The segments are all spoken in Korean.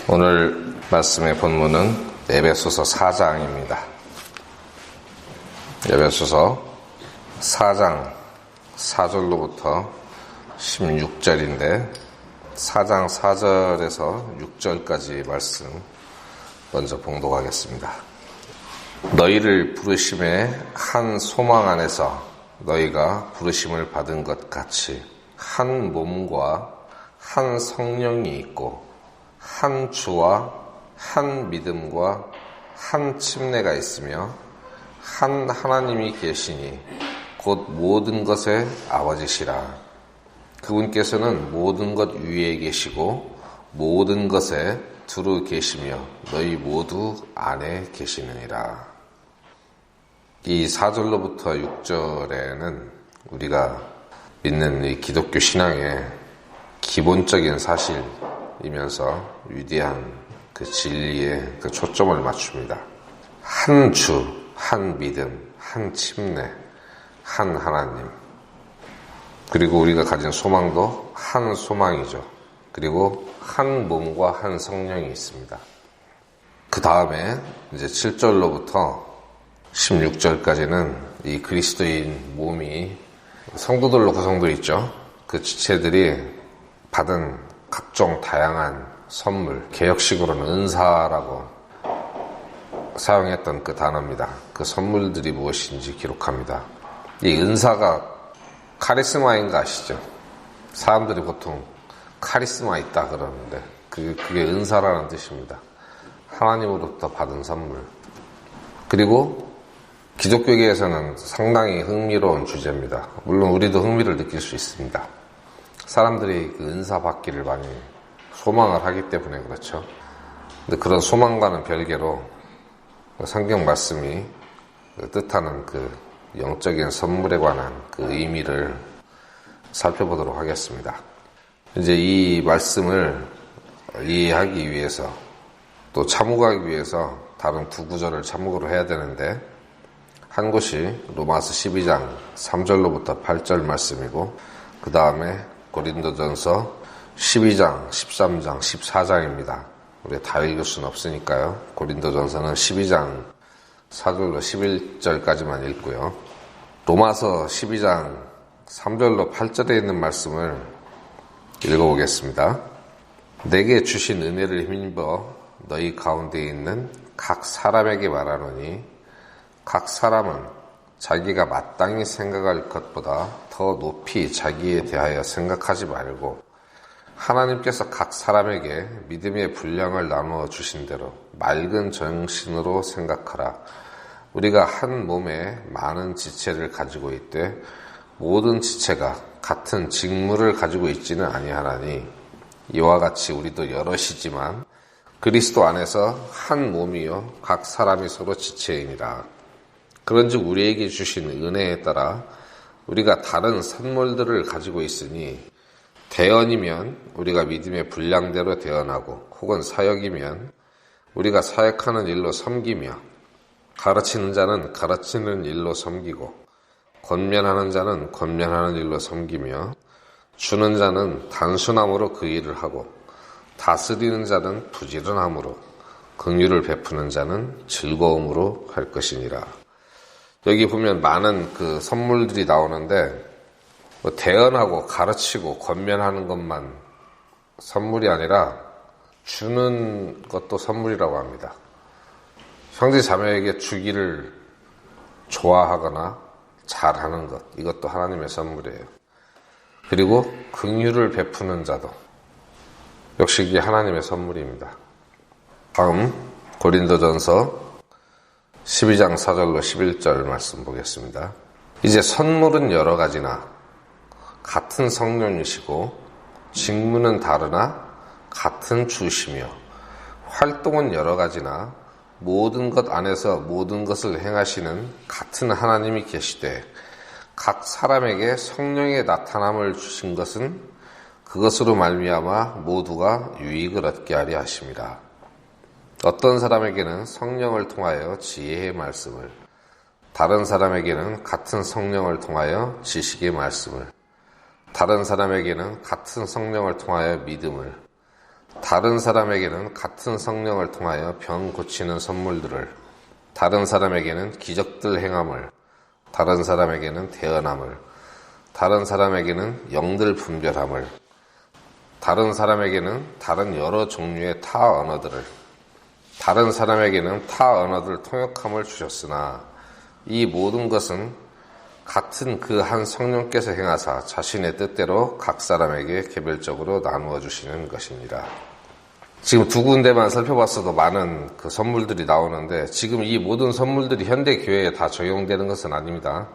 오늘 말씀의 본문은 에베소서 4장입니다. 에베소서 4장 4절로부터 16절인데 4장 4절에서 6절까지 말씀 먼저 봉독하겠습니다. 너희를 부르심의 한 소망 안에서 너희가 부르심을 받은 것 같이 한 몸과 한 성령이 있고 한 주와 한 믿음과 한 침례가 있으며 한 하나님이 계시니 곧 모든 것의 아버지시라. 그분께서는 모든 것 위에 계시고 모든 것에 두루 계시며 너희 모두 안에 계시느니라. 이 4절로부터 6절에는 우리가 믿는 이 기독교 신앙의 기본적인 사실이면서 위대한 그 진리에 그 초점을 맞춥니다. 한 주, 한 믿음, 한 침례, 한 하나님. 그리고 우리가 가진 소망도 한 소망이죠. 그리고 한 몸과 한 성령이 있습니다. 그 다음에 이제 7절로부터 16절까지는 이 그리스도인 몸이 성도들로 구성되어 있죠. 그 지체들이 받은 각종 다양한 선물, 개혁식으로는 은사라고 사용했던 그 단어입니다. 그 선물들이 무엇인지 기록합니다. 이 은사가 카리스마인 거 아시죠? 사람들이 보통 카리스마 있다 그러는데 그게 은사라는 뜻입니다. 하나님으로부터 받은 선물. 그리고 기독교계에서는 상당히 흥미로운 주제입니다. 물론 우리도 흥미를 느낄 수 있습니다. 사람들이 그 은사 받기를 많이 소망을 하기 때문에 그렇죠. 근데 그런 소망과는 별개로 성경 말씀이 뜻하는 그 영적인 선물에 관한 그 의미를 살펴보도록 하겠습니다. 이제 이 말씀을 이해하기 위해서 또 참고하기 위해서 다른 두 구절을 참고로 해야 되는데 한 곳이 로마서 12장 3절로부터 8절 말씀이고 그 다음에 고린도전서 12장, 13장, 14장입니다. 우리가 다 읽을 수는 없으니까요. 고린도전서는 12장 4절로 11절까지만 읽고요. 로마서 12장 3절로 8절에 있는 말씀을 읽어보겠습니다. 내게 주신 은혜를 힘입어 너희 가운데 있는 각 사람에게 말하노니 각 사람은 자기가 마땅히 생각할 것보다 더 높이 자기에 대하여 생각하지 말고 하나님께서 각 사람에게 믿음의 분량을 나누어 주신 대로 맑은 정신으로 생각하라. 우리가 한 몸에 많은 지체를 가지고 있되 모든 지체가 같은 직무를 가지고 있지는 아니하나니 이와 같이 우리도 여럿이지만 그리스도 안에서 한 몸이요 각 사람이 서로 지체이니라. 그런즉 우리에게 주신 은혜에 따라 우리가 다른 선물들을 가지고 있으니 대언이면 우리가 믿음의 분량대로 대언하고 혹은 사역이면 우리가 사역하는 일로 섬기며 가르치는 자는 가르치는 일로 섬기고 권면하는 자는 권면하는 일로 섬기며 주는 자는 단순함으로 그 일을 하고 다스리는 자는 부지런함으로 긍휼을 베푸는 자는 즐거움으로 할 것이니라. 여기 보면 많은 그 선물들이 나오는데 대언하고 가르치고 권면하는 것만 선물이 아니라 주는 것도 선물이라고 합니다. 형제 자매에게 주기를 좋아하거나 잘하는 것, 이것도 하나님의 선물이에요. 그리고 긍휼을 베푸는 자도 역시 이게 하나님의 선물입니다. 다음 고린도전서 12장 4절로 11절 말씀 보겠습니다. 이제 선물은 여러 가지나 같은 성령이시고 직무는 다르나 같은 주시며 활동은 여러 가지나 모든 것 안에서 모든 것을 행하시는 같은 하나님이 계시되 각 사람에게 성령의 나타남을 주신 것은 그것으로 말미암아 모두가 유익을 얻게 하려 하심이라. 어떤 사람에게는 성령을 통하여 지혜의 말씀을, 다른 사람에게는 같은 성령을 통하여 지식의 말씀을, 다른 사람에게는 같은 성령을 통하여 믿음을, 다른 사람에게는 같은 성령을 통하여 병 고치는 선물들을, 다른 사람에게는 기적들 행함을, 다른 사람에게는 대언함을, 다른 사람에게는 영들 분별함을, 다른 사람에게는 다른 여러 종류의 타 언어들을, 다른 사람에게는 타 언어들 통역함을 주셨으나 이 모든 것은 같은 그 한 성령께서 행하사 자신의 뜻대로 각 사람에게 개별적으로 나누어 주시는 것입니다. 지금 두 군데만 살펴봤어도 많은 그 선물들이 나오는데 지금 이 모든 선물들이 현대 교회에 다 적용되는 것은 아닙니다.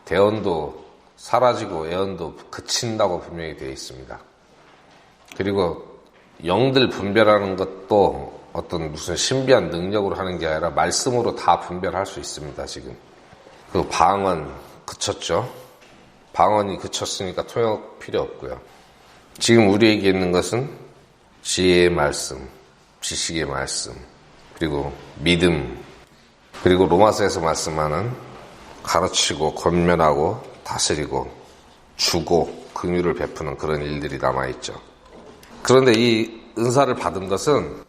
대언도 사라지고 예언도 그친다고 분명히 되어 있습니다. 그리고 영들 분별하는 것도 어떤 무슨 신비한 능력으로 하는 게 아니라 말씀으로 다 분별할 수 있습니다. 지금 그 방언 그쳤죠. 방언이 그쳤으니까 통역 필요 없고요. 지금 우리에게 있는 것은 지혜의 말씀, 지식의 말씀, 그리고 믿음, 그리고 로마서에서 말씀하는 가르치고 권면하고 다스리고 주고 긍휼을 베푸는 그런 일들이 남아있죠. 그런데 이 은사를 받은 것은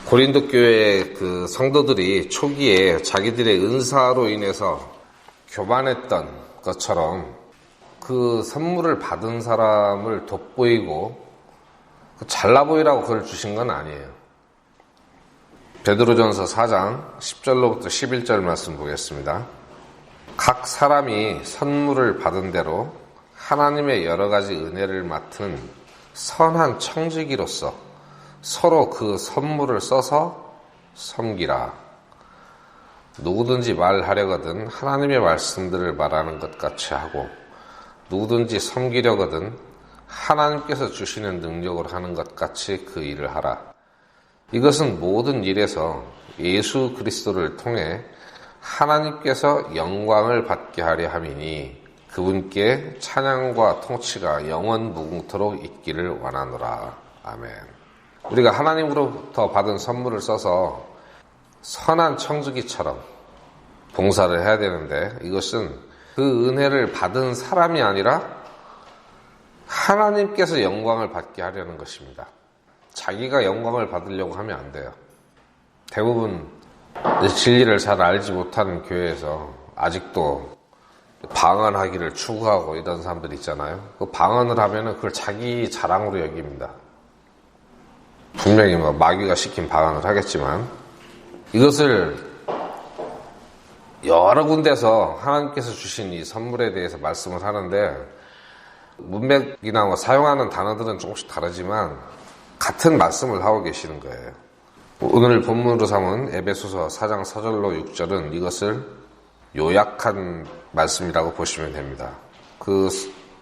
고린도 교회의 그 성도들이 초기에 자기들의 은사로 인해서 교만했던 것처럼 그 선물을 받은 사람을 돋보이고 잘나 보이라고 그걸 주신 건 아니에요. 베드로전서 4장 10절로부터 11절 말씀 보겠습니다. 각 사람이 선물을 받은 대로 하나님의 여러 가지 은혜를 맡은 선한 청지기로서 서로 그 선물을 써서 섬기라. 누구든지 말하려거든 하나님의 말씀들을 말하는 것 같이 하고 누구든지 섬기려거든 하나님께서 주시는 능력으로 하는 것 같이 그 일을 하라. 이것은 모든 일에서 예수 그리스도를 통해 하나님께서 영광을 받게 하려 함이니 그분께 찬양과 통치가 영원 무궁토록 있기를 원하노라. 아멘. 우리가 하나님으로부터 받은 선물을 써서 선한 청지기처럼 봉사를 해야 되는데 이것은 그 은혜를 받은 사람이 아니라 하나님께서 영광을 받게 하려는 것입니다. 자기가 영광을 받으려고 하면 안 돼요. 대부분 진리를 잘 알지 못하는 교회에서 아직도 방언하기를 추구하고 이런 사람들 있잖아요. 그 방언을 하면은 그걸 자기 자랑으로 여깁니다. 분명히 마귀가 시킨 방언을 하겠지만 이것을 여러 군데서 하나님께서 주신 이 선물에 대해서 말씀을 하는데 문맥이나 사용하는 단어들은 조금씩 다르지만 같은 말씀을 하고 계시는 거예요. 오늘 본문으로 삼은 에베소서 4장 4절로 6절은 이것을 요약한 말씀이라고 보시면 됩니다. 그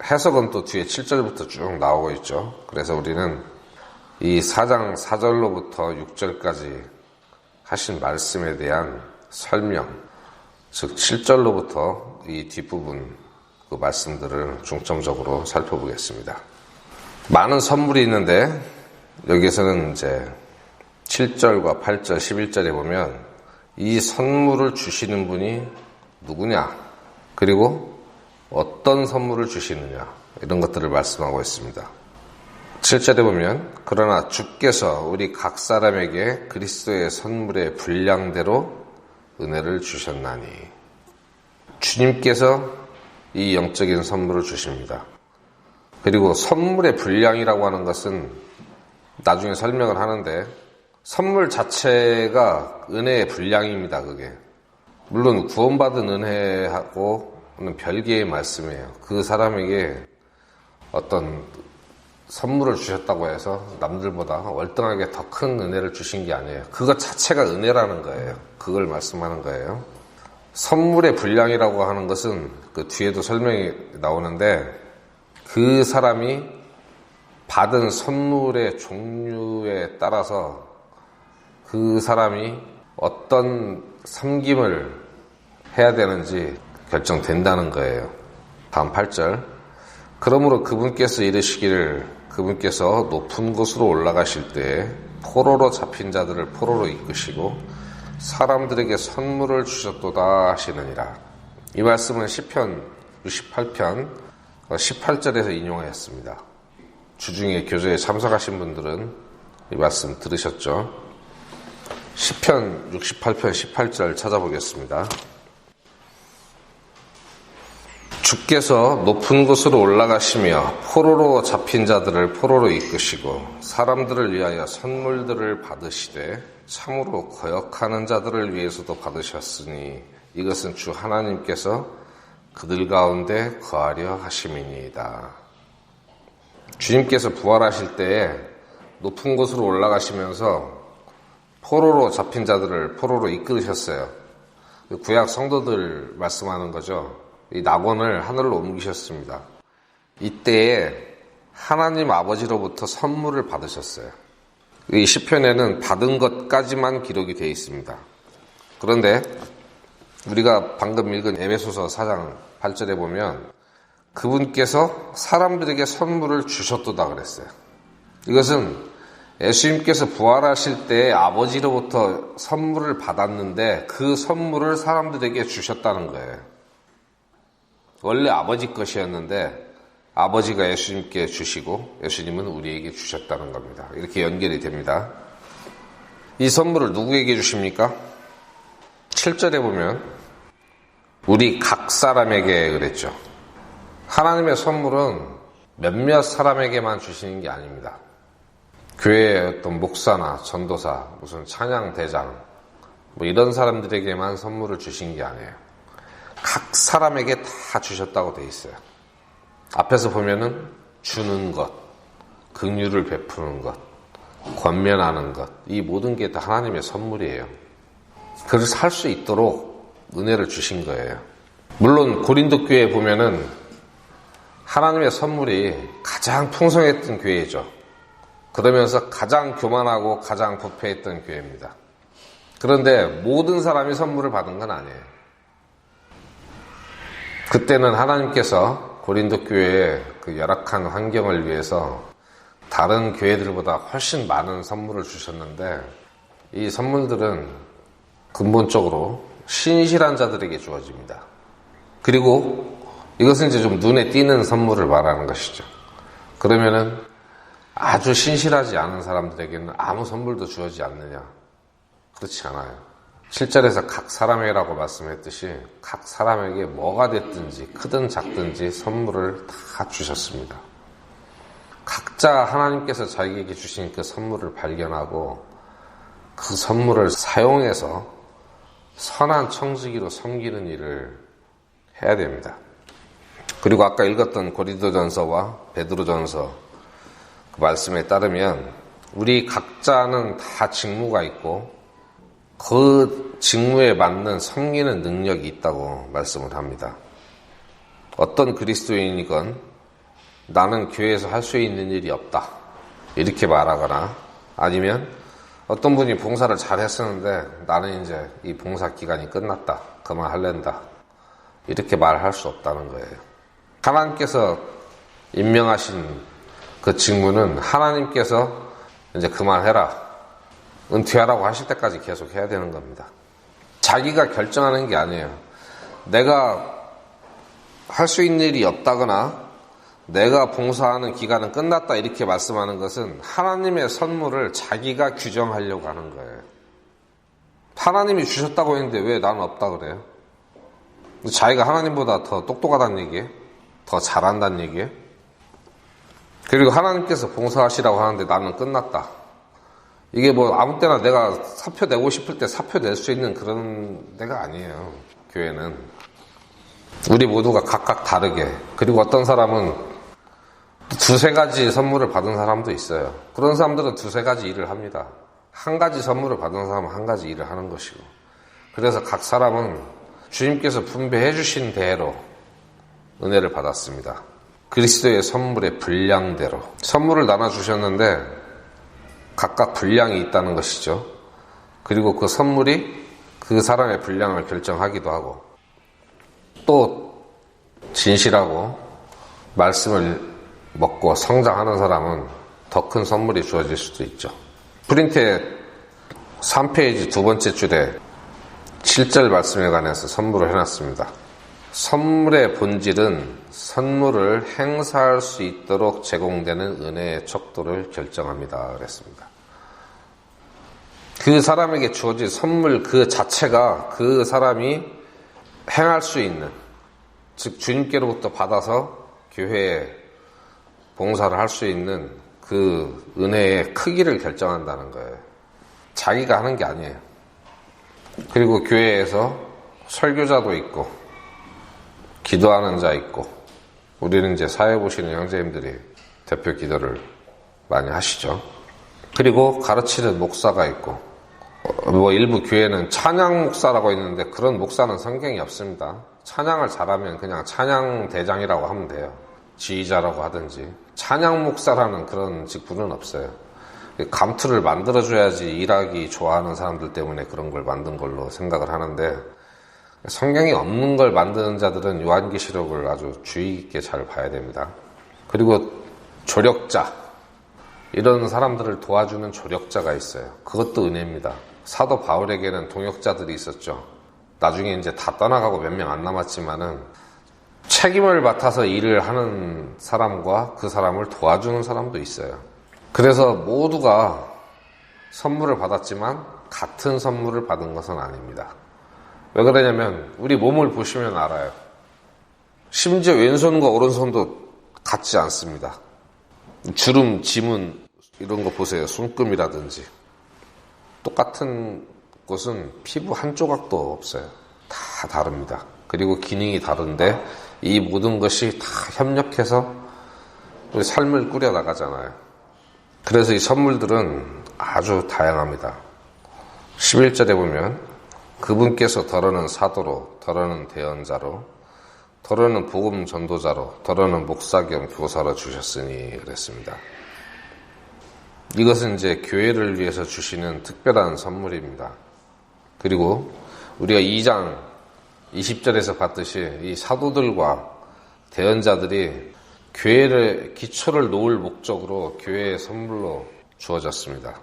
해석은 또 뒤에 7절부터 쭉 나오고 있죠. 그래서 우리는 이 4장 4절로부터 6절까지 하신 말씀에 대한 설명, 즉 7절로부터 이 뒷부분 그 말씀들을 중점적으로 살펴보겠습니다. 많은 선물이 있는데 여기에서는 이제 7절과 8절, 11절에 보면 이 선물을 주시는 분이 누구냐, 그리고 어떤 선물을 주시느냐 이런 것들을 말씀하고 있습니다. 7절에 보면 그러나 주께서 우리 각 사람에게 그리스도의 선물의 분량대로 은혜를 주셨나니 주님께서 이 영적인 선물을 주십니다. 그리고 선물의 분량이라고 하는 것은 나중에 설명을 하는데 선물 자체가 은혜의 분량입니다. 그게 물론 구원받은 은혜하고는 별개의 말씀이에요. 그 사람에게 어떤 선물을 주셨다고 해서 남들보다 월등하게 더 큰 은혜를 주신 게 아니에요. 그것 자체가 은혜라는 거예요. 그걸 말씀하는 거예요. 선물의 분량이라고 하는 것은 그 뒤에도 설명이 나오는데 그 사람이 받은 선물의 종류에 따라서 그 사람이 어떤 섬김을 해야 되는지 결정된다는 거예요. 다음 8절. 그러므로 그분께서 이르시기를 그분께서 높은 곳으로 올라가실 때에 포로로 잡힌 자들을 포로로 이끄시고 사람들에게 선물을 주셨도다 하시느니라. 이 말씀은 시편 68편 18절에서 인용하였습니다. 주중에 교제에 참석하신 분들은 이 말씀 들으셨죠? 시편 68편 18절 찾아보겠습니다. 주께서 높은 곳으로 올라가시며 포로로 잡힌 자들을 포로로 이끄시고 사람들을 위하여 선물들을 받으시되 참으로 거역하는 자들을 위해서도 받으셨으니 이것은 주 하나님께서 그들 가운데 거하려 하심이니이다. 주님께서 부활하실 때에 높은 곳으로 올라가시면서 포로로 잡힌 자들을 포로로 이끌으셨어요. 구약 성도들 말씀하는 거죠. 이 낙원을 하늘로 옮기셨습니다. 이때에 하나님 아버지로부터 선물을 받으셨어요. 이 시편에는 받은 것까지만 기록이 되어 있습니다. 그런데 우리가 방금 읽은 에베소서 4장 8절에 보면 그분께서 사람들에게 선물을 주셨도다 그랬어요. 이것은 예수님께서 부활하실 때 아버지로부터 선물을 받았는데 그 선물을 사람들에게 주셨다는 거예요. 원래 아버지 것이었는데 아버지가 예수님께 주시고 예수님은 우리에게 주셨다는 겁니다. 이렇게 연결이 됩니다. 이 선물을 누구에게 주십니까? 7절에 보면 우리 각 사람에게 그랬죠. 하나님의 선물은 몇몇 사람에게만 주시는 게 아닙니다. 교회의 어떤 목사나 전도사, 무슨 찬양대장 뭐 이런 사람들에게만 선물을 주신 게 아니에요. 각 사람에게 다 주셨다고 돼 있어요. 앞에서 보면은 주는 것, 긍휼을 베푸는 것, 권면하는 것, 이 모든 게 다 하나님의 선물이에요. 그래서 살 수 있도록 은혜를 주신 거예요. 물론 고린도 교회에 보면은 하나님의 선물이 가장 풍성했던 교회죠. 그러면서 가장 교만하고 가장 부패했던 교회입니다. 그런데 모든 사람이 선물을 받은 건 아니에요. 그때는 하나님께서 고린도 교회의 그 열악한 환경을 위해서 다른 교회들보다 훨씬 많은 선물을 주셨는데 이 선물들은 근본적으로 신실한 자들에게 주어집니다. 그리고 이것은 이제 좀 눈에 띄는 선물을 말하는 것이죠. 그러면은 아주 신실하지 않은 사람들에게는 아무 선물도 주어지지 않느냐? 그렇지 않아요. 7절에서 각 사람에게라고 말씀했듯이 각 사람에게 뭐가 됐든지 크든 작든지 선물을 다 주셨습니다. 각자 하나님께서 자기에게 주신 그 선물을 발견하고 그 선물을 사용해서 선한 청지기로 섬기는 일을 해야 됩니다. 그리고 아까 읽었던 고린도전서와 베드로전서 그 말씀에 따르면 우리 각자는 다 직무가 있고 그 직무에 맞는 섬기는 능력이 있다고 말씀을 합니다. 어떤 그리스도인이건 나는 교회에서 할 수 있는 일이 없다 이렇게 말하거나 아니면 어떤 분이 봉사를 잘 했었는데 나는 이제 이 봉사 기간이 끝났다 그만할랜다 이렇게 말할 수 없다는 거예요. 하나님께서 임명하신 그 직무는 하나님께서 이제 그만해라 은퇴하라고 하실 때까지 계속 해야 되는 겁니다. 자기가 결정하는 게 아니에요. 내가 할 수 있는 일이 없다거나 내가 봉사하는 기간은 끝났다 이렇게 말씀하는 것은 하나님의 선물을 자기가 규정하려고 하는 거예요. 하나님이 주셨다고 했는데 왜 나는 없다 그래요? 자기가 하나님보다 더 똑똑하다는 얘기예요? 더 잘한다는 얘기예요? 그리고 하나님께서 봉사하시라고 하는데 나는 끝났다. 이게 뭐 아무 때나 내가 사표 내고 싶을 때 사표 낼 수 있는 그런 데가 아니에요. 교회는. 우리 모두가 각각 다르게. 그리고 어떤 사람은 두세 가지 선물을 받은 사람도 있어요. 그런 사람들은 두세 가지 일을 합니다. 한 가지 선물을 받은 사람은 한 가지 일을 하는 것이고. 그래서 각 사람은 주님께서 분배해 주신 대로 은혜를 받았습니다. 그리스도의 선물의 분량대로. 선물을 나눠주셨는데 각각 분량이 있다는 것이죠. 그리고 그 선물이 그 사람의 분량을 결정하기도 하고 또 진실하고 말씀을 먹고 성장하는 사람은 더 큰 선물이 주어질 수도 있죠. 프린트에 3페이지 두 번째 줄에 7절 말씀에 관해서 선물을 해놨습니다. 선물의 본질은 선물을 행사할 수 있도록 제공되는 은혜의 척도를 결정합니다. 그랬습니다. 그 사람에게 주어진 선물 그 자체가 그 사람이 행할 수 있는, 즉 주님께로부터 받아서 교회에 봉사를 할 수 있는 그 은혜의 크기를 결정한다는 거예요. 자기가 하는 게 아니에요. 그리고 교회에서 설교자도 있고 기도하는 자 있고, 우리는 이제 사회 보시는 형제님들이 대표 기도를 많이 하시죠. 그리고 가르치는 목사가 있고, 일부 교회는 찬양 목사라고 있는데 그런 목사는 성경이 없습니다. 찬양을 잘하면 그냥 찬양 대장이라고 하면 돼요. 지휘자라고 하든지. 찬양 목사라는 그런 직분은 없어요. 감투를 만들어줘야지 일하기 좋아하는 사람들 때문에 그런 걸 만든 걸로 생각을 하는데, 성경이 없는 걸 만드는 자들은 요한계시록을 아주 주의 깊게 잘 봐야 됩니다. 그리고 조력자, 이런 사람들을 도와주는 조력자가 있어요. 그것도 은혜입니다. 사도 바울에게는 동역자들이 있었죠. 나중에 이제 다 떠나가고 몇 명 안 남았지만은 책임을 맡아서 일을 하는 사람과 그 사람을 도와주는 사람도 있어요. 그래서 모두가 선물을 받았지만 같은 선물을 받은 것은 아닙니다. 왜 그러냐면 우리 몸을 보시면 알아요. 심지어 왼손과 오른손도 같지 않습니다. 주름, 지문 이런 거 보세요. 손금이라든지. 똑같은 곳은 피부 한 조각도 없어요. 다 다릅니다. 그리고 기능이 다른데 이 모든 것이 다 협력해서 우리 삶을 꾸려나가잖아요. 그래서 이 선물들은 아주 다양합니다. 11절에 보면 그분께서 더러는 사도로, 더러는 대언자로, 더러는 복음 전도자로, 더러는 목사 겸 교사로 주셨으니 그랬습니다. 이것은 이제 교회를 위해서 주시는 특별한 선물입니다. 그리고 우리가 2장 20절에서 봤듯이 이 사도들과 대언자들이 교회의 기초를 놓을 목적으로 교회의 선물로 주어졌습니다.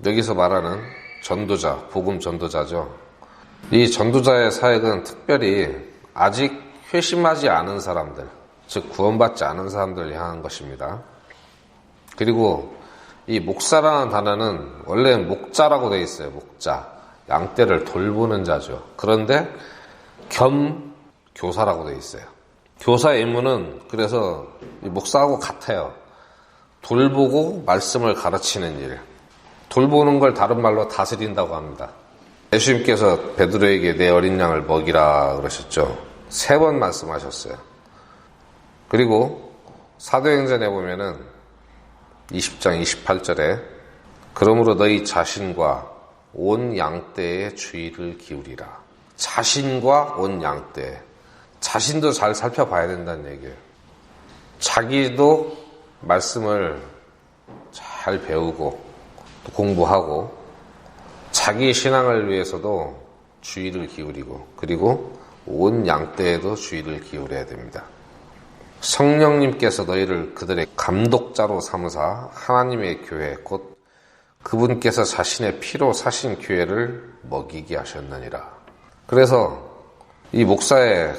여기서 말하는 전도자, 복음 전도자죠. 이 전도자의 사역은 특별히 아직 회심하지 않은 사람들, 즉 구원받지 않은 사람들을 향한 것입니다. 그리고 이 목사라는 단어는 원래는 목자라고 되어 있어요. 목자. 양떼를 돌보는 자죠. 그런데 겸 교사라고 되어 있어요. 교사의 임무는 그래서 목사하고 같아요. 돌보고 말씀을 가르치는 일. 돌보는 걸 다른 말로 다스린다고 합니다. 예수님께서 베드로에게 내 어린 양을 먹이라 그러셨죠. 3번 말씀하셨어요. 그리고 사도행전에 보면은 20장 28절에 그러므로 너희 자신과 온 양떼의 주의를 기울이라. 자신과 온 양떼. 자신도 잘 살펴봐야 된다는 얘기예요. 자기도 말씀을 잘 배우고 또 공부하고 자기 신앙을 위해서도 주의를 기울이고 그리고 온 양떼에도 주의를 기울여야 됩니다. 성령님께서 너희를 그들의 감독자로 삼으사 하나님의 교회 곧 그분께서 자신의 피로 사신 교회를 먹이게 하셨느니라. 그래서 이 목사의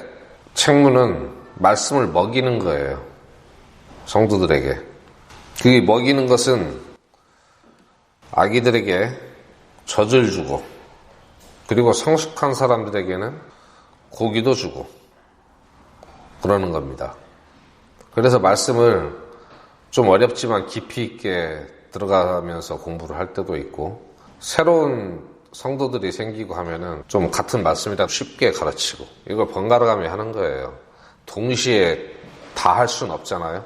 책무는 말씀을 먹이는 거예요. 성도들에게. 그 먹이는 것은 아기들에게 젖을 주고 그리고 성숙한 사람들에게는 고기도 주고 그러는 겁니다. 그래서 말씀을 좀 어렵지만 깊이 있게 들어가면서 공부를 할 때도 있고 새로운 성도들이 생기고 하면은 좀 같은 말씀이라도 쉽게 가르치고 이걸 번갈아가며 하는 거예요. 동시에 다 할 수는 없잖아요.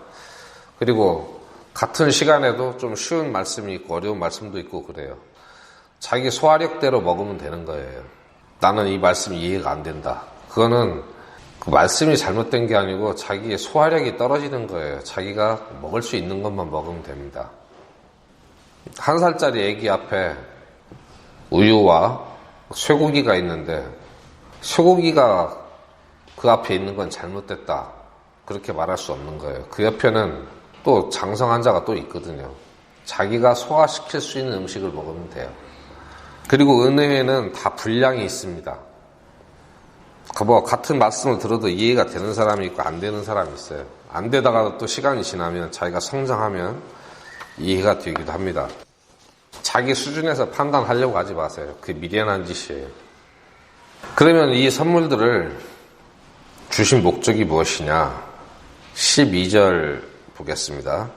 그리고 같은 시간에도 좀 쉬운 말씀이 있고 어려운 말씀도 있고 그래요. 자기 소화력대로 먹으면 되는 거예요. 나는 이 말씀이 이해가 안 된다. 그거는 그 말씀이 잘못된 게 아니고 자기의 소화력이 떨어지는 거예요. 자기가 먹을 수 있는 것만 먹으면 됩니다. 1살짜리 아기 앞에 우유와 쇠고기가 있는데 쇠고기가 그 앞에 있는 건 잘못됐다. 그렇게 말할 수 없는 거예요. 그 옆에는 또 장성 환자가 또 있거든요. 자기가 소화시킬 수 있는 음식을 먹으면 돼요. 그리고 은혜에는 다 분량이 있습니다. 같은 말씀을 들어도 이해가 되는 사람이 있고 안 되는 사람이 있어요. 안 되다가 또 시간이 지나면 자기가 성장하면 이해가 되기도 합니다. 자기 수준에서 판단하려고 하지 마세요. 그게 미련한 짓이에요. 그러면 이 선물들을 주신 목적이 무엇이냐? 12절 보겠습니다.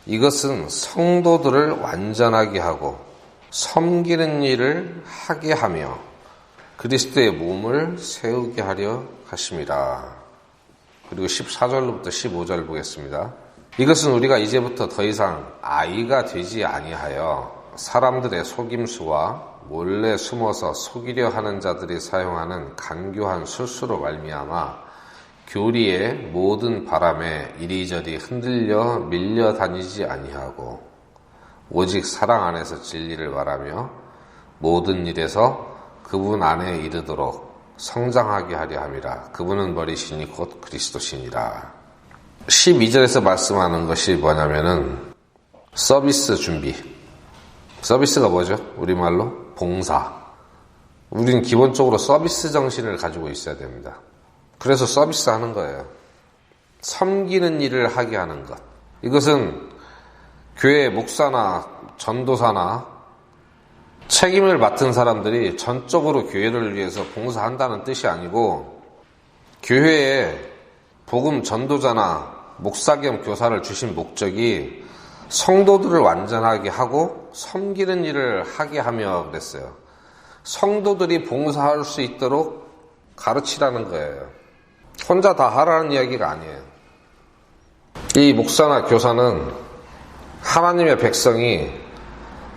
이것은 성도들을 완전하게 하고 섬기는 일을 하게 하며 그리스도의 몸을 세우게 하려 하심이라. 그리고 14절로부터 15절 보겠습니다. 이것은 우리가 이제부터 더 이상 아이가 되지 아니하여 사람들의 속임수와 몰래 숨어서 속이려 하는 자들이 사용하는 간교한 술수로 말미암아 교리의 모든 바람에 이리저리 흔들려 밀려 다니지 아니하고 오직 사랑 안에서 진리를 말하며 모든 일에서 그분 안에 이르도록 성장하게 하려 함이라. 그분은 머리시니 곧 그리스도시니라. 12절에서 말씀하는 것이 뭐냐면은 서비스 준비. 서비스가 뭐죠? 우리말로 봉사. 우리는 기본적으로 서비스 정신을 가지고 있어야 됩니다. 그래서 서비스 하는 거예요. 섬기는 일을 하게 하는 것. 이것은 교회 목사나 전도사나 책임을 맡은 사람들이 전적으로 교회를 위해서 봉사한다는 뜻이 아니고 교회에 복음 전도자나 목사 겸 교사를 주신 목적이 성도들을 완전하게 하고 섬기는 일을 하게 하며 그랬어요. 성도들이 봉사할 수 있도록 가르치라는 거예요. 혼자 다 하라는 이야기가 아니에요. 이 목사나 교사는 하나님의 백성이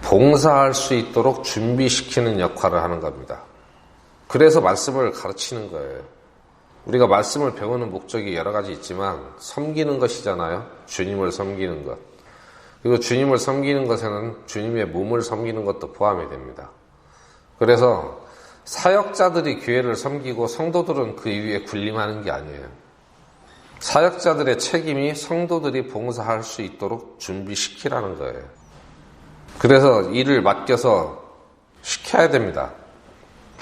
봉사할 수 있도록 준비시키는 역할을 하는 겁니다. 그래서 말씀을 가르치는 거예요. 우리가 말씀을 배우는 목적이 여러 가지 있지만 섬기는 것이잖아요. 주님을 섬기는 것. 그리고 주님을 섬기는 것에는 주님의 몸을 섬기는 것도 포함이 됩니다. 그래서 사역자들이 교회를 섬기고 성도들은 그 위에 군림하는 게 아니에요. 사역자들의 책임이 성도들이 봉사할 수 있도록 준비시키라는 거예요. 그래서 일을 맡겨서 시켜야 됩니다.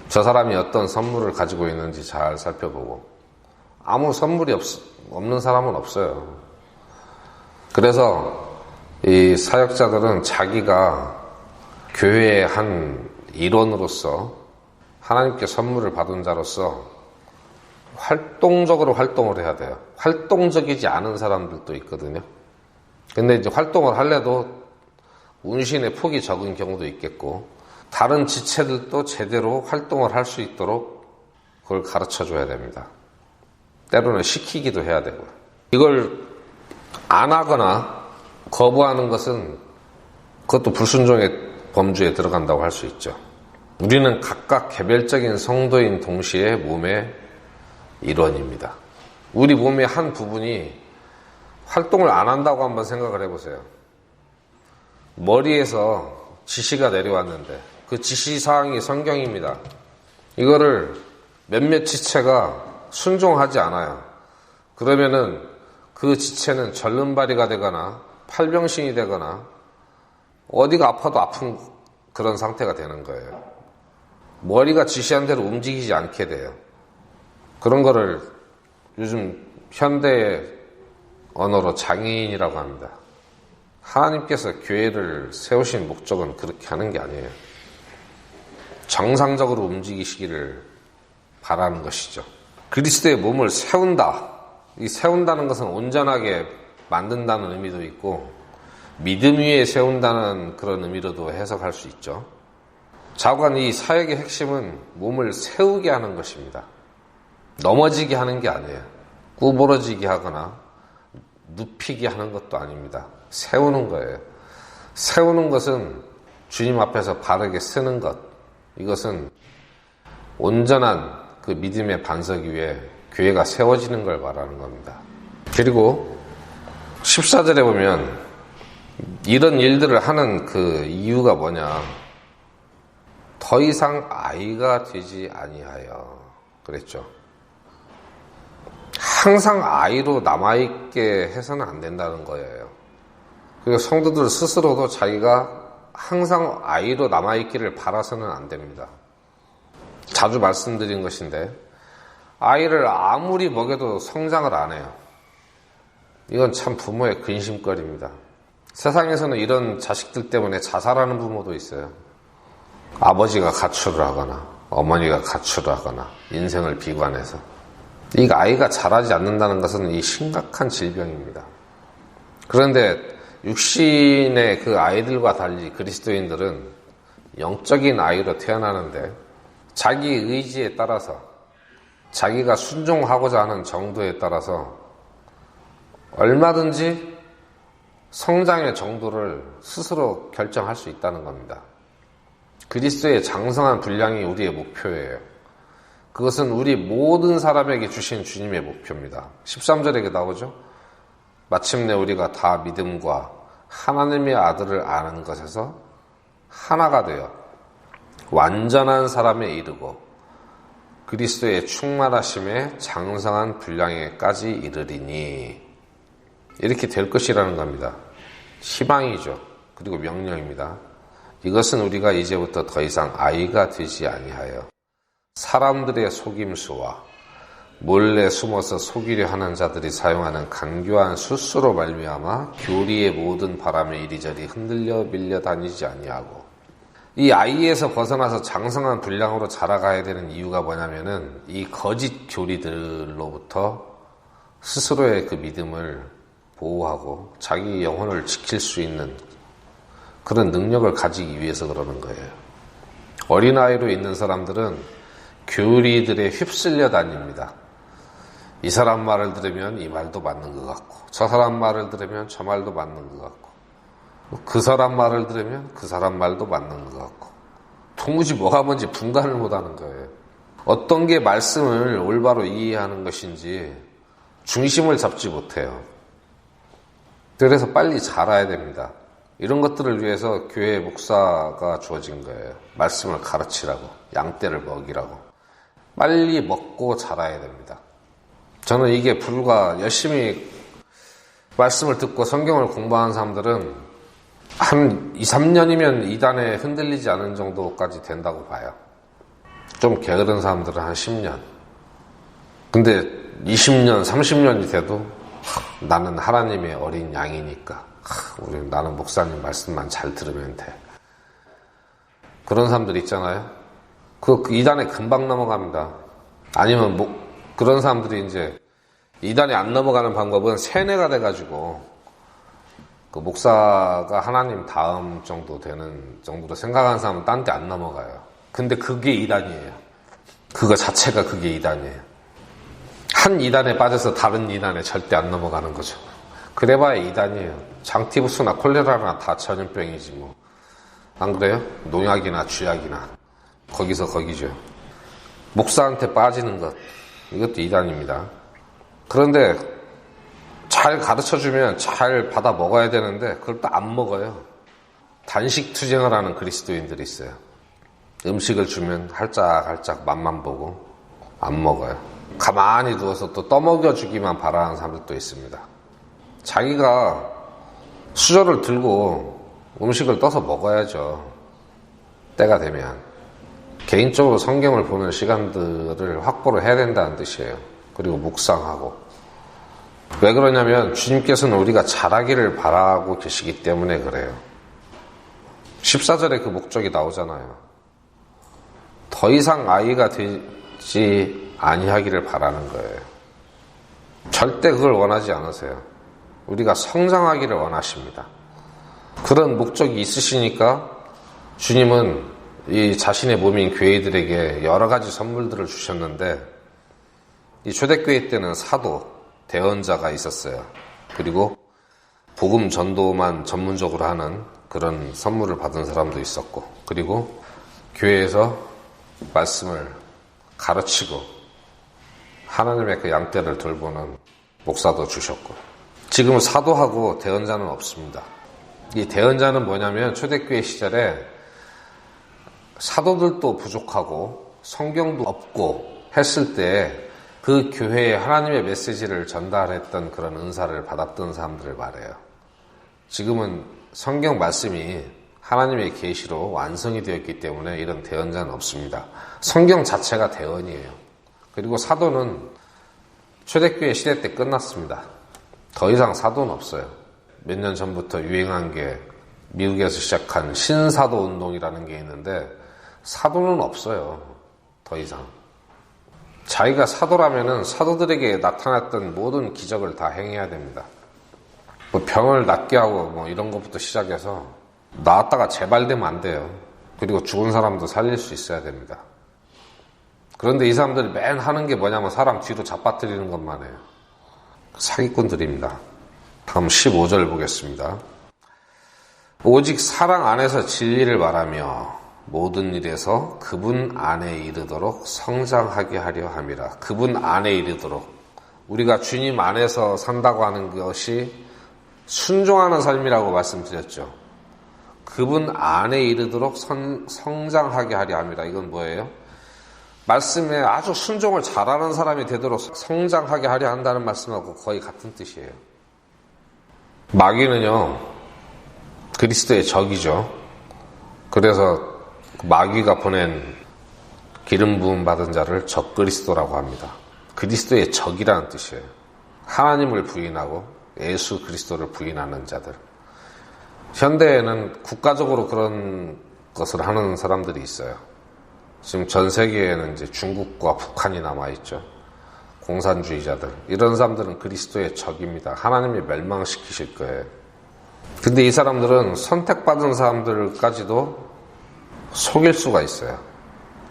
저 사람이 어떤 선물을 가지고 있는지 잘 살펴보고 아무 선물이 없는 사람은 없어요. 그래서 이 사역자들은 자기가 교회의 한 일원으로서 하나님께 선물을 받은 자로서 활동적으로 활동을 해야 돼요. 활동적이지 않은 사람들도 있거든요. 근데 이제 활동을 하려도 운신의 폭이 적은 경우도 있겠고 다른 지체들도 제대로 활동을 할 수 있도록 그걸 가르쳐 줘야 됩니다. 때로는 시키기도 해야 되고 이걸 안 하거나 거부하는 것은 그것도 불순종의 범주에 들어간다고 할 수 있죠. 우리는 각각 개별적인 성도인 동시에 몸의 일원입니다. 우리 몸의 한 부분이 활동을 안 한다고 한번 생각을 해보세요. 머리에서 지시가 내려왔는데 그 지시사항이 성경입니다. 이거를 몇몇 지체가 순종하지 않아요. 그러면은 그 지체는 절름발이가 되거나 팔병신이 되거나 어디가 아파도 아픈 그런 상태가 되는 거예요. 머리가 지시한 대로 움직이지 않게 돼요. 그런 거를 요즘 현대의 언어로 장애인이라고 합니다. 하나님께서 교회를 세우신 목적은 그렇게 하는 게 아니에요. 정상적으로 움직이시기를 바라는 것이죠. 그리스도의 몸을 세운다. 이 세운다는 것은 온전하게 만든다는 의미도 있고 믿음 위에 세운다는 그런 의미로도 해석할 수 있죠. 좌우간 이 사역의 핵심은 몸을 세우게 하는 것입니다. 넘어지게 하는 게 아니에요. 구부러지게 하거나 눕히게 하는 것도 아닙니다. 세우는 거예요. 세우는 것은 주님 앞에서 바르게 쓰는 것. 이것은 온전한 그 믿음의 반석 위에 교회가 세워지는 걸 말하는 겁니다. 그리고 14절에 보면 이런 일들을 하는 그 이유가 뭐냐. 더 이상 아이가 되지 아니하여 그랬죠. 항상 아이로 남아있게 해서는 안 된다는 거예요. 그리고 성도들 스스로도 자기가 항상 아이로 남아있기를 바라서는 안 됩니다. 자주 말씀드린 것인데 아이를 아무리 먹여도 성장을 안 해요. 이건 참 부모의 근심거리입니다. 세상에서는 이런 자식들 때문에 자살하는 부모도 있어요. 아버지가 가출을 하거나 어머니가 가출을 하거나 인생을 비관해서. 이 아이가 자라지 않는다는 것은 이 심각한 질병입니다. 그런데 육신의 그 아이들과 달리 그리스도인들은 영적인 아이로 태어나는데 자기 의지에 따라서 자기가 순종하고자 하는 정도에 따라서 얼마든지 성장의 정도를 스스로 결정할 수 있다는 겁니다. 그리스도의 장성한 분량이 우리의 목표예요. 그것은 우리 모든 사람에게 주신 주님의 목표입니다. 13절에 나오죠. 마침내 우리가 다 믿음과 하나님의 아들을 아는 것에서 하나가 되어 완전한 사람에 이르고 그리스도의 충만하심에 장성한 분량에까지 이르리니, 이렇게 될 것이라는 겁니다. 희망이죠. 그리고 명령입니다. 이것은 우리가 이제부터 더 이상 아이가 되지 아니하여 사람들의 속임수와 몰래 숨어서 속이려 하는 자들이 사용하는 간교한 수수로 말미암아 교리의 모든 바람에 이리저리 흔들려 밀려 다니지 아니하고, 이 아이에서 벗어나서 장성한 분량으로 자라가야 되는 이유가 뭐냐면은 이 거짓 교리들로부터 스스로의 그 믿음을 보호하고 자기 영혼을 지킬 수 있는 그런 능력을 가지기 위해서 그러는 거예요. 어린아이로 있는 사람들은 교리들에 휩쓸려 다닙니다. 이 사람 말을 들으면 이 말도 맞는 것 같고, 저 사람 말을 들으면 저 말도 맞는 것 같고, 그 사람 말을 들으면 그 사람 말도 맞는 것 같고, 도무지 뭐가 뭔지 분간을 못하는 거예요. 어떤 게 말씀을 올바로 이해하는 것인지 중심을 잡지 못해요. 그래서 빨리 자라야 됩니다. 이런 것들을 위해서 교회 목사가 주어진 거예요. 말씀을 가르치라고, 양떼를 먹이라고. 빨리 먹고 자라야 됩니다. 저는 이게 불과 열심히 말씀을 듣고 성경을 공부하는 사람들은 한 2, 3년이면 이단에 흔들리지 않은 정도까지 된다고 봐요. 좀 게으른 사람들은 한 10년. 근데 20년, 30년이 돼도 나는 하나님의 어린 양이니까 나는 목사님 말씀만 잘 들으면 돼. 그런 사람들 있잖아요. 그 이단에 금방 넘어갑니다. 아니면 그런 사람들이 이제 이단에 안 넘어가는 방법은 세뇌가 돼가지고 그 목사가 하나님 다음 정도 되는 정도로 생각하는 사람은 딴 데 안 넘어가요. 근데 그게 이단이에요. 그거 자체가 그게 이단이에요. 한 이단에 빠져서 다른 이단에 절대 안 넘어가는 거죠. 그래봐야 이단이에요. 장티푸스나 콜레라나 다 전염병이지 뭐. 안 그래요? 농약이나 쥐약이나 거기서 거기죠. 목사한테 빠지는 것, 이것도 이단입니다. 그런데 잘 가르쳐주면 잘 받아 먹어야 되는데 그걸 또 안 먹어요. 단식 투쟁을 하는 그리스도인들이 있어요. 음식을 주면 할짝할짝 맛만 보고 안 먹어요. 가만히 두어서 또 떠먹여주기만 바라는 사람들도 있습니다. 자기가 수저를 들고 음식을 떠서 먹어야죠. 때가 되면. 개인적으로 성경을 보는 시간들을 확보를 해야 된다는 뜻이에요. 그리고 묵상하고. 왜 그러냐면 주님께서는 우리가 자라기를 바라고 계시기 때문에 그래요. 14절에 그 목적이 나오잖아요. 더 이상 아이가 되지 아니하기를 바라는 거예요. 절대 그걸 원하지 않으세요. 우리가 성장하기를 원하십니다. 그런 목적이 있으시니까 주님은 이 자신의 몸인 교회들에게 여러 가지 선물들을 주셨는데, 이 초대교회 때는 사도, 대언자가 있었어요. 그리고 복음 전도만 전문적으로 하는 그런 선물을 받은 사람도 있었고, 그리고 교회에서 말씀을 가르치고 하나님의 그 양떼를 돌보는 목사도 주셨고, 지금은 사도하고 대언자는 없습니다. 이 대언자는 뭐냐면 초대교회 시절에 사도들도 부족하고 성경도 없고 했을 때 그 교회에 하나님의 메시지를 전달했던 그런 은사를 받았던 사람들을 말해요. 지금은 성경 말씀이 하나님의 계시로 완성이 되었기 때문에 이런 대언자는 없습니다. 성경 자체가 대언이에요. 그리고 사도는 초대교회 시대 때 끝났습니다. 더 이상 사도는 없어요. 몇 년 전부터 유행한 게 미국에서 시작한 신사도 운동이라는 게 있는데 사도는 없어요. 더 이상. 자기가 사도라면은 사도들에게 나타났던 모든 기적을 다 행해야 됩니다. 뭐 병을 낫게 하고 뭐 이런 것부터 시작해서 나았다가 재발되면 안 돼요. 그리고 죽은 사람도 살릴 수 있어야 됩니다. 그런데 이 사람들이 맨 하는 게 뭐냐면 사람 뒤로 잡아뜨리는 것만 해요. 사기꾼들입니다. 다음 15절 보겠습니다. 오직 사랑 안에서 진리를 말하며 모든 일에서 그분 안에 이르도록 성장하게 하려 함이라. 그분 안에 이르도록. 우리가 주님 안에서 산다고 하는 것이 순종하는 삶이라고 말씀드렸죠. 그분 안에 이르도록 성장하게 하려 함이라. 이건 뭐예요? 말씀에 아주 순종을 잘하는 사람이 되도록 성장하게 하려 한다는 말씀하고 거의 같은 뜻이에요. 마귀는요, 그리스도의 적이죠. 그래서 마귀가 보낸 기름 부음 받은 자를 적그리스도라고 합니다. 그리스도의 적이라는 뜻이에요. 하나님을 부인하고 예수 그리스도를 부인하는 자들. 현대에는 국가적으로 그런 것을 하는 사람들이 있어요. 지금 전 세계에는 이제 중국과 북한이 남아있죠. 공산주의자들. 이런 사람들은 그리스도의 적입니다. 하나님이 멸망시키실 거예요. 근데 이 사람들은 선택받은 사람들까지도 속일 수가 있어요.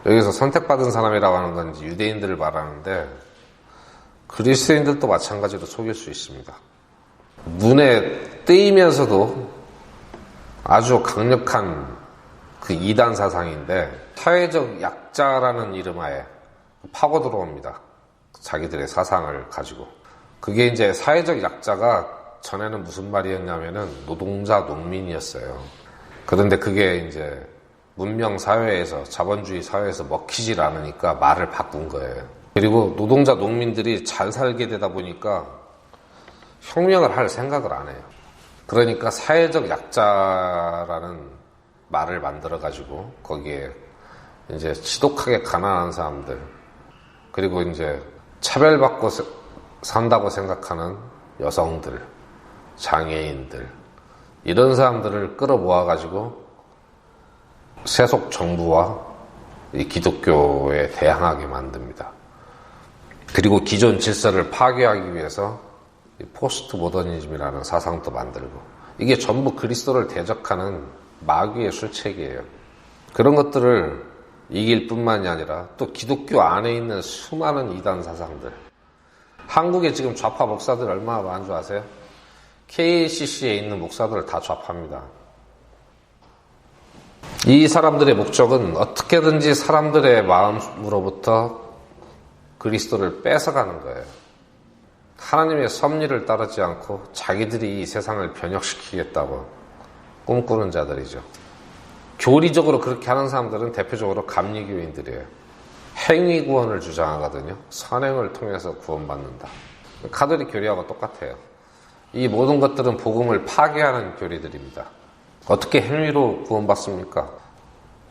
여기서 선택받은 사람이라고 하는 건 이제 유대인들을 말하는데 그리스도인들도 마찬가지로 속일 수 있습니다. 눈에 띄면서도 아주 강력한 그 이단 사상인데 사회적 약자라는 이름하에 파고 들어옵니다. 자기들의 사상을 가지고. 그게 이제 사회적 약자가 전에는 무슨 말이었냐면은 노동자 농민이었어요. 그런데 그게 이제 문명 사회에서 자본주의 사회에서 먹히질 않으니까 말을 바꾼 거예요. 그리고 노동자 농민들이 잘 살게 되다 보니까 혁명을 할 생각을 안 해요. 그러니까 사회적 약자라는 말을 만들어 가지고 거기에 이제 지독하게 가난한 사람들 그리고 이제 차별받고 산다고 생각하는 여성들, 장애인들 이런 사람들을 끌어모아 가지고 세속 정부와 이 기독교에 대항하게 만듭니다. 그리고 기존 질서를 파괴하기 위해서 포스트 모더니즘이라는 사상도 만들고 이게 전부 그리스도를 대적하는 마귀의 술책이에요. 그런 것들을 이길 뿐만이 아니라 또 기독교 안에 있는 수많은 이단 사상들. 한국에 지금 좌파 목사들 얼마나 많은 줄 아세요? KCC에 있는 목사들을 다 좌파입니다. 이 사람들의 목적은 어떻게든지 사람들의 마음으로부터 그리스도를 뺏어가는 거예요. 하나님의 섭리를 따르지 않고 자기들이 이 세상을 변혁시키겠다고 꿈꾸는 자들이죠. 교리적으로 그렇게 하는 사람들은 대표적으로 감리교인들이에요. 행위 구원을 주장하거든요. 선행을 통해서 구원받는다. 카톨릭 교리하고 똑같아요. 이 모든 것들은 복음을 파괴하는 교리들입니다. 어떻게 행위로 구원받습니까?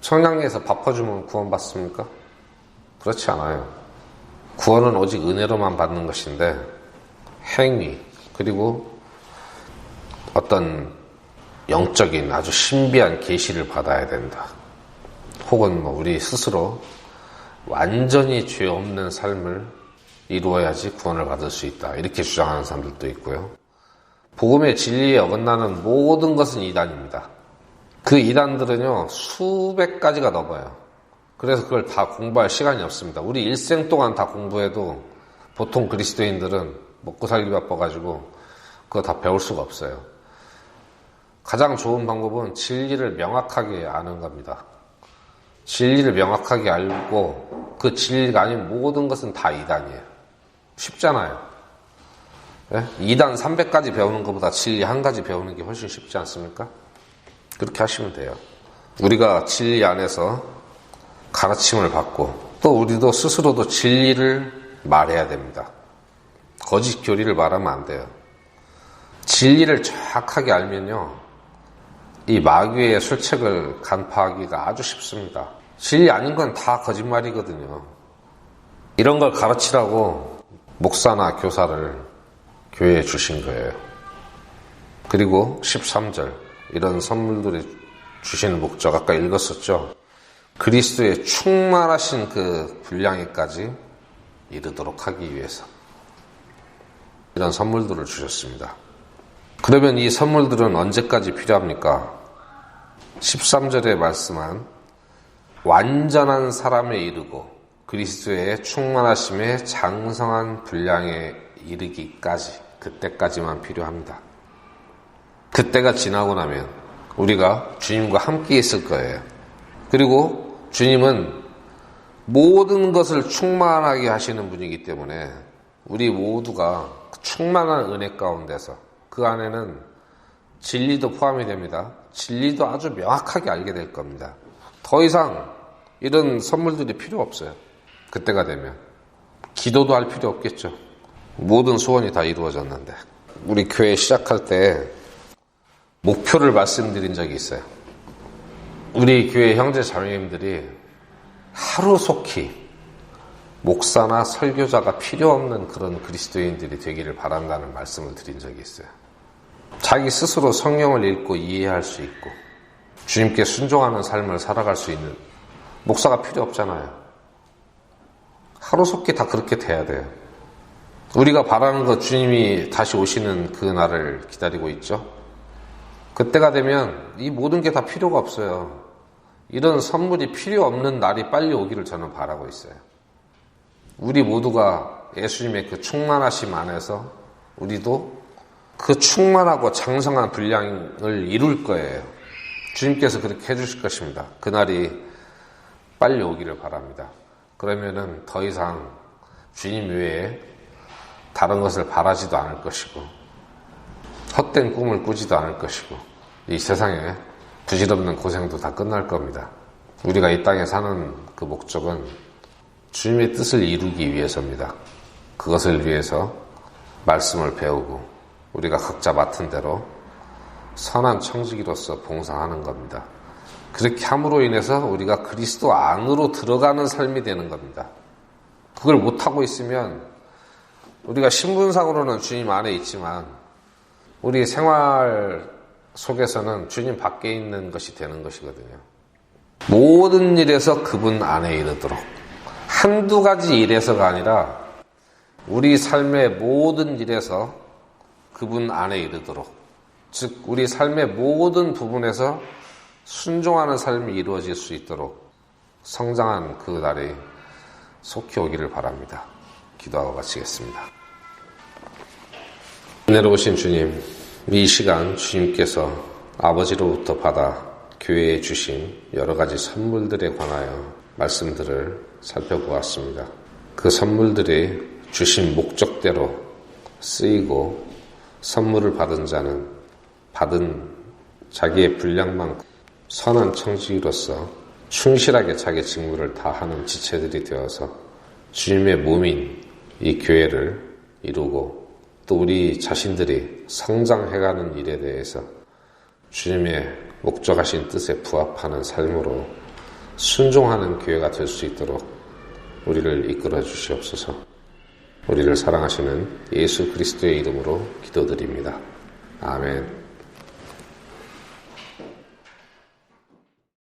청량리에서 밥 퍼주면 구원받습니까? 그렇지 않아요. 구원은 오직 은혜로만 받는 것인데 행위 그리고 어떤 영적인 아주 신비한 계시를 받아야 된다. 혹은 우리 스스로 완전히 죄 없는 삶을 이루어야지 구원을 받을 수 있다. 이렇게 주장하는 사람들도 있고요. 복음의 진리에 어긋나는 모든 것은 이단입니다. 그 이단들은요, 수백 가지가 넘어요. 그래서 그걸 다 공부할 시간이 없습니다. 우리 일생 동안 다 공부해도 보통 그리스도인들은 먹고 살기 바빠가지고 그거 다 배울 수가 없어요. 가장 좋은 방법은 진리를 명확하게 아는 겁니다. 진리를 명확하게 알고 그 진리가 아닌 모든 것은 다 이단이에요. 쉽잖아요. 네? 2단 300가지 배우는 것보다 진리 한 가지 배우는 게 훨씬 쉽지 않습니까? 그렇게 하시면 돼요. 우리가 진리 안에서 가르침을 받고 또 우리도 스스로도 진리를 말해야 됩니다. 거짓 교리를 말하면 안 돼요. 진리를 정확하게 알면요, 이 마귀의 술책을 간파하기가 아주 쉽습니다. 진리 아닌 건 다 거짓말이거든요. 이런 걸 가르치라고 목사나 교사를 교회에 주신 거예요. 그리고 13절, 이런 선물들이 주시는 목적, 아까 읽었었죠. 그리스도의 충만하신 그 분량에까지 이르도록 하기 위해서 이런 선물들을 주셨습니다. 그러면 이 선물들은 언제까지 필요합니까? 13절에 말씀한 완전한 사람에 이르고 그리스도의 충만하심에 장성한 분량에 이르기까지, 그때까지만 필요합니다. 그때가 지나고 나면 우리가 주님과 함께 있을 거예요. 그리고 주님은 모든 것을 충만하게 하시는 분이기 때문에 우리 모두가 충만한 은혜 가운데서, 그 안에는 진리도 포함이 됩니다. 진리도 아주 명확하게 알게 될 겁니다. 더 이상 이런 선물들이 필요 없어요. 그때가 되면 기도도 할 필요 없겠죠. 모든 소원이 다 이루어졌는데. 우리 교회 시작할 때 목표를 말씀드린 적이 있어요. 우리 교회 형제 자매님들이 하루속히 목사나 설교자가 필요 없는 그런 그리스도인들이 되기를 바란다는 말씀을 드린 적이 있어요. 자기 스스로 성경을 읽고 이해할 수 있고 주님께 순종하는 삶을 살아갈 수 있는 목사가 필요 없잖아요. 하루속히 다 그렇게 돼야 돼요. 우리가 바라는 것, 주님이 다시 오시는 그 날을 기다리고 있죠. 그때가 되면 이 모든 게 다 필요가 없어요. 이런 선물이 필요 없는 날이 빨리 오기를 저는 바라고 있어요. 우리 모두가 예수님의 그 충만하심 안에서 우리도 그 충만하고 장성한 분량을 이룰 거예요. 주님께서 그렇게 해주실 것입니다. 그날이 빨리 오기를 바랍니다. 그러면은 더 이상 주님 외에 다른 것을 바라지도 않을 것이고 헛된 꿈을 꾸지도 않을 것이고 이 세상에 부질없는 고생도 다 끝날 겁니다. 우리가 이 땅에 사는 그 목적은 주님의 뜻을 이루기 위해서입니다. 그것을 위해서 말씀을 배우고 우리가 각자 맡은 대로 선한 청지기로서 봉사하는 겁니다. 그렇게 함으로 인해서 우리가 그리스도 안으로 들어가는 삶이 되는 겁니다. 그걸 못하고 있으면 우리가 신분상으로는 주님 안에 있지만 우리 생활 속에서는 주님 밖에 있는 것이 되는 것이거든요. 모든 일에서 그분 안에 이르도록, 한두 가지 일에서가 아니라 우리 삶의 모든 일에서 그분 안에 이르도록, 즉 우리 삶의 모든 부분에서 순종하는 삶이 이루어질 수 있도록 성장한 그 날이 속히 오기를 바랍니다. 기도하고 마치겠습니다. 은혜로우신 주님, 이 시간 주님께서 아버지로부터 받아 교회에 주신 여러 가지 선물들에 관하여 말씀들을 살펴보았습니다. 그 선물들이 주신 목적대로 쓰이고 선물을 받은 자는 받은 자기의 분량만큼 선한 청지기로서 충실하게 자기 직무를 다하는 지체들이 되어서 주님의 몸인 이 교회를 이루고 또 우리 자신들이 성장해가는 일에 대해서 주님의 목적하신 뜻에 부합하는 삶으로 순종하는 교회가 될 수 있도록 우리를 이끌어 주시옵소서. 우리를 사랑하시는 예수 그리스도의 이름으로 기도드립니다. 아멘.